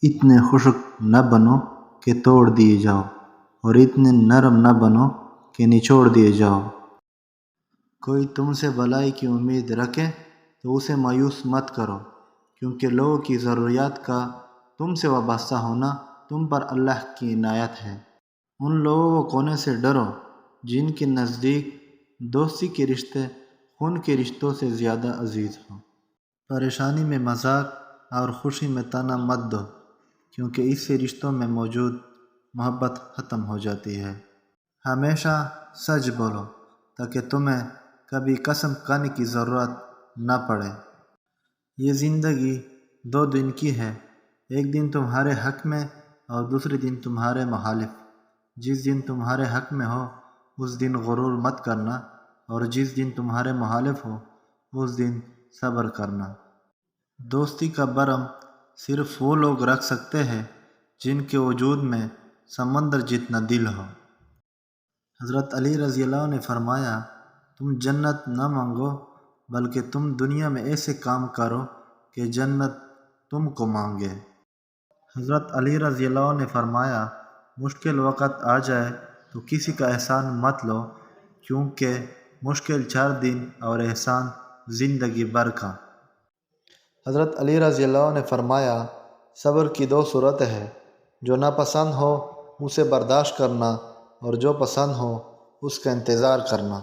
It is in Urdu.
اتنے خشک نہ بنو کہ توڑ دیے جاؤ، اور اتنے نرم نہ بنو کہ نچوڑ دیے جاؤ۔ کوئی تم سے بھلائی کی امید رکھے تو اسے مایوس مت کرو، کیونکہ لوگوں کی ضروریات کا تم سے وابستہ ہونا تم پر اللہ کی عنایت ہے۔ ان لوگوں کو کونے سے ڈرو جن کے نزدیک دوستی کے رشتے خون کے رشتوں سے زیادہ عزیز ہوں۔ پریشانی میں مذاق اور خوشی میں طعنہ مت دو، کیونکہ اس سے رشتوں میں موجود محبت ختم ہو جاتی ہے۔ ہمیشہ سچ بولو تاکہ تمہیں کبھی قسم کھانے کی ضرورت نہ پڑے۔ یہ زندگی 2 دن کی ہے، ایک دن تمہارے حق میں اور دوسرے دن تمہارے مخالف۔ جس دن تمہارے حق میں ہو اس دن غرور مت کرنا، اور جس دن تمہارے مخالف ہو اس دن صبر کرنا۔ دوستی کا بھرم صرف وہ لوگ رکھ سکتے ہیں جن کے وجود میں سمندر جتنا دل ہو۔ حضرت علی رضی اللہ عنہ نے فرمایا، تم جنت نہ مانگو بلکہ تم دنیا میں ایسے کام کرو کہ جنت تم کو مانگے۔ حضرت علی رضی اللہ عنہ نے فرمایا، مشکل وقت آ جائے تو کسی کا احسان مت لو، کیونکہ مشکل 4 دن اور احسان زندگی بھر کا۔ حضرت علی رضی اللہ عنہ نے فرمایا، صبر کی 2 صورتیں ہیں، جو ناپسند ہو اسے برداشت کرنا اور جو پسند ہو اس کا انتظار کرنا۔